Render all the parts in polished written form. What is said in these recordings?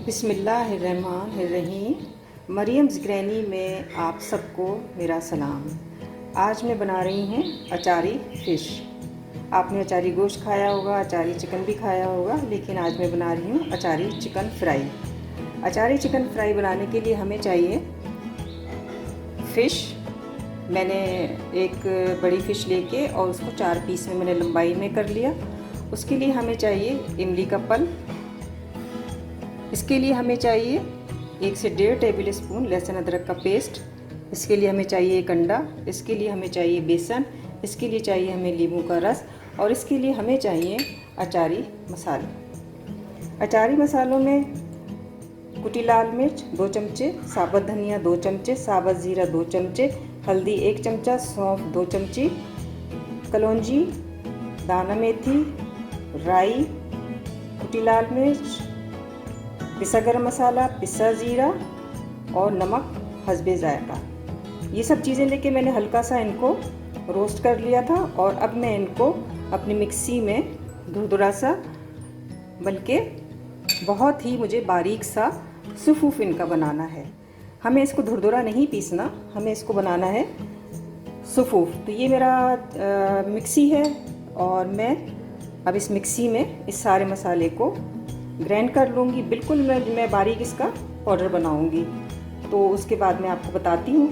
बिस्मिल्लाहिर्रहमानिर्रहीम। Mariam's granny में आप सबको मेरा सलाम। आज मैं बना रही हूँ अचारी फ़िश। आपने अचारी गोश्त खाया होगा, अचारी चिकन भी खाया होगा, लेकिन आज मैं बना रही हूँ अचारी चिकन फ्राई। अचारी चिकन फ्राई बनाने के लिए हमें चाहिए फ़िश। मैंने एक बड़ी फ़िश लेके और उसको 4 पीस में मैंने लंबाई में कर लिया। उसके लिए हमें चाहिए इमली का पल। इसके लिए हमें चाहिए 1 से 1.5 टेबल स्पून लहसुन अदरक का पेस्ट। इसके लिए हमें चाहिए एक अंडा। इसके लिए हमें चाहिए बेसन। इसके लिए चाहिए हमें नींबू का रस। और इसके लिए हमें चाहिए अचारी मसाले। अचारी मसालों में कुटी लाल मिर्च 2 चमचे, साबुत धनिया 2 चमचे, साबुत ज़ीरा 2 चमचे, हल्दी 1 चमचा, सौंफ 2 चमची, कलौंजी, दाना मेथी, राई, कुटी लाल मिर्च, पिसा गरम मसाला, पिसा ज़ीरा और नमक हस्बे ज़ायक़ा। ये सब चीज़ें लेके मैंने हल्का सा इनको रोस्ट कर लिया था और अब मैं इनको अपनी मिक्सी में धुरधुरा सा, बल्कि बहुत ही मुझे बारीक सा सुफूफ इनका बनाना है। हमें इसको धुरधुरा नहीं पीसना, हमें इसको बनाना है सुफूफ। तो ये मेरा मिक्सी है और मैं अब इस मिक्सी में इस सारे मसाले को ग्राइंड कर लूँगी। बिल्कुल मैं बारीक इसका पाउडर बनाऊँगी, तो उसके बाद मैं आपको बताती हूँ।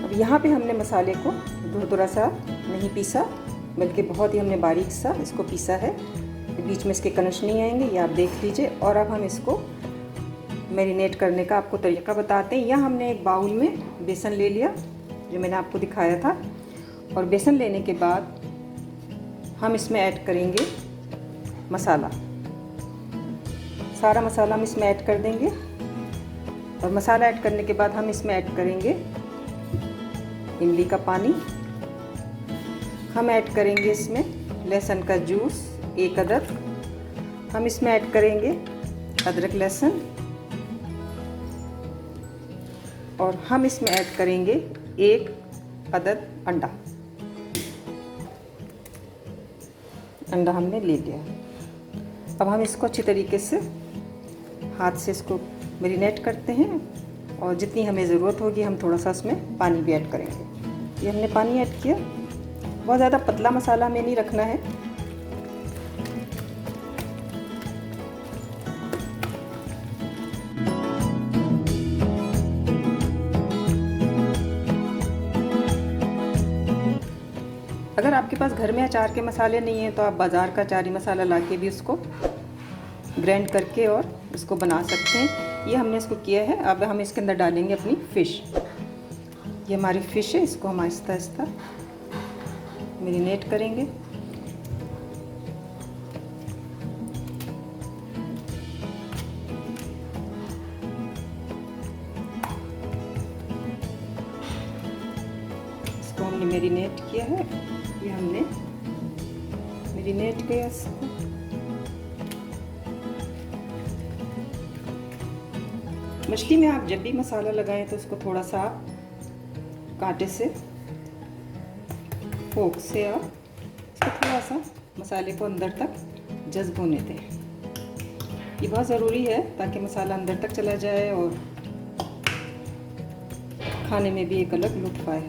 अब यहाँ पे हमने मसाले को धुरधुरा सा नहीं पीसा, बल्कि बहुत ही हमने बारीक सा इसको पीसा है। बीच में इसके कनश नहीं आएंगे, ये आप देख लीजिए। और अब हम इसको मैरिनेट करने का आपको तरीका बताते हैं। यहाँ हमने एक बाउल में बेसन ले लिया, जो मैंने आपको दिखाया था। और बेसन लेने के बाद हम इसमें ऐड करेंगे मसाला। सारा मसाला हम इसमें ऐड कर देंगे। और मसाला ऐड करने के बाद हम इसमें ऐड करेंगे इमली का पानी। हम ऐड करेंगे इसमें लहसुन का जूस 1 अदद। हम इसमें ऐड करेंगे अदरक लहसुन। और हम इसमें ऐड करेंगे 1 अदद अंडा। अंडा हमने ले लिया। अब हम इसको अच्छी तरीके से हाथ से इसको मैरिनेट करते हैं और जितनी हमें ज़रूरत होगी हम थोड़ा सा इसमें पानी भी ऐड करेंगे। ये हमने पानी ऐड किया। बहुत ज़्यादा पतला मसाला हमें नहीं रखना है। अगर आपके पास घर में अचार के मसाले नहीं हैं तो आप बाज़ार का अचारी मसाला ला के भी उसको ग्राइंड करके और इसको बना सकते हैं। ये हमने इसको किया है। अब हम इसके अंदर डालेंगे अपनी फ़िश। ये हमारी फ़िश है, इसको हम आहिस्ता आहिस्ता मैरिनेट करेंगे। इसको हमने मैरिनेट किया है। ये हमने मैरिनेट किया इसको। मछली में आप जब भी मसाला लगाएं तो उसको थोड़ा सा आप कांटे से, फोक से आप इसको थोड़ा सा मसाले को अंदर तक जज्ब होने दें। ये बहुत ज़रूरी है ताकि मसाला अंदर तक चला जाए और खाने में भी एक अलग लुत्फ़ आए।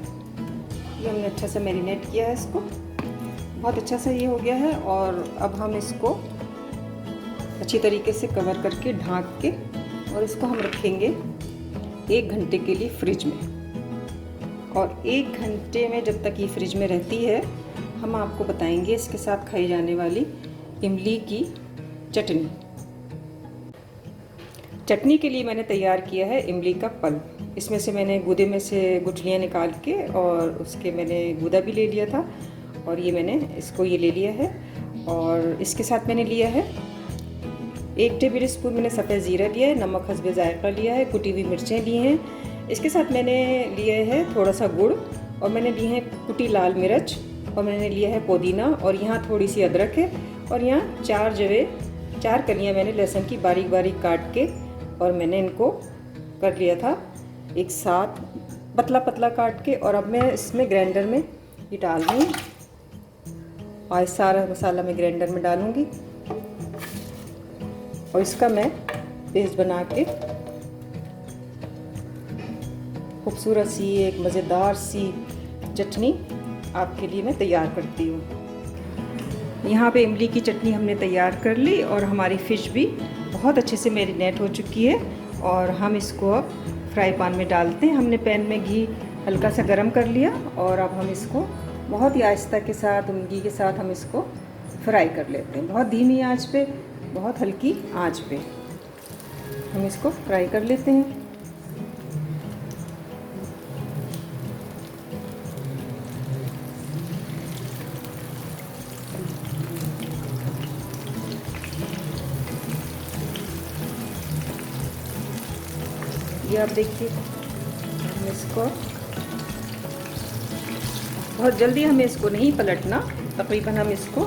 ये हमने अच्छा सा मैरिनेट किया है इसको। बहुत अच्छा सा ये हो गया है। और अब हम इसको अच्छी तरीके से कवर करके ढक के और इसको हम रखेंगे 1 घंटे के लिए फ्रिज में। और 1 घंटे में जब तक ये फ्रिज में रहती है, हम आपको बताएंगे इसके साथ खाई जाने वाली इमली की चटनी। चटनी के लिए मैंने तैयार किया है इमली का पल्प। इसमें से मैंने गूदे में से गुठलियाँ निकाल के और उसके मैंने गूदा भी ले लिया था। और ये मैंने इसको ये ले लिया है। और इसके साथ मैंने लिया है 1 टेबल स्पून मैंने सफ़ेद ज़ीरा लिया है, नमक हस्बे ज़ायक़ा लिया है, कुटी हुई मिर्चें ली हैं। इसके साथ मैंने लिए है थोड़ा सा गुड़ और मैंने लिए हैं कुटी लाल मिर्च और मैंने लिया है पुदीना। और यहाँ थोड़ी सी अदरक है। और यहाँ 4 कलियाँ मैंने लहसुन की बारीक बारीक काट के और मैंने इनको कर लिया था एक साथ पतला पतला काट के। और अब मैं इसमें ग्राइंडर में ये डाल रही हूँ और सारा मसाला मैं ग्राइंडर में डालूँगी। और इसका मैं पेस्ट बना के खूबसूरत सी एक मज़ेदार सी चटनी आपके लिए मैं तैयार करती हूँ। यहाँ पे इमली की चटनी हमने तैयार कर ली और हमारी फ़िश भी बहुत अच्छे से मैरिनेट हो चुकी है। और हम इसको अब फ्राई पैन में डालते हैं। हमने पैन में घी हल्का सा गरम कर लिया और अब हम इसको बहुत ही आहिस्ता के साथ घी के साथ हम इसको फ्राई कर लेते हैं। बहुत धीमी आंच पे, बहुत हल्की आंच पे हम इसको फ्राई कर लेते हैं। ये आप देखिए, हम इसको बहुत जल्दी हमें इसको नहीं पलटना, तकरीबन हम इसको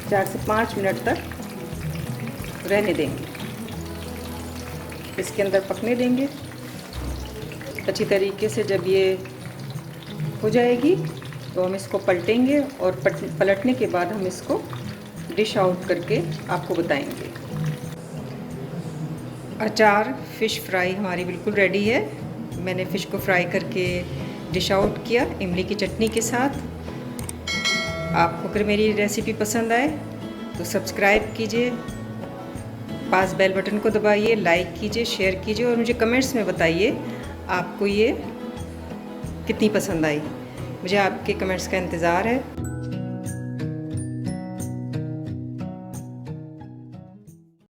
4 से 5 मिनट तक रहने देंगे, इसके अंदर पकने देंगे अच्छी तरीके से। जब ये हो जाएगी तो हम इसको पलटेंगे और पलटने के बाद हम इसको डिश आउट करके आपको बताएंगे। अचार फ़िश फ्राई हमारी बिल्कुल रेडी है। मैंने फ़िश को फ्राई करके डिश आउट किया इमली की चटनी के साथ। आपको अगर मेरी रेसिपी पसंद आए तो सब्सक्राइब कीजिए, पास बेल बटन को दबाइए, लाइक कीजिए, शेयर कीजिए और मुझे कमेंट्स में बताइए आपको ये कितनी पसंद आई। मुझे आपके कमेंट्स का इंतज़ार है।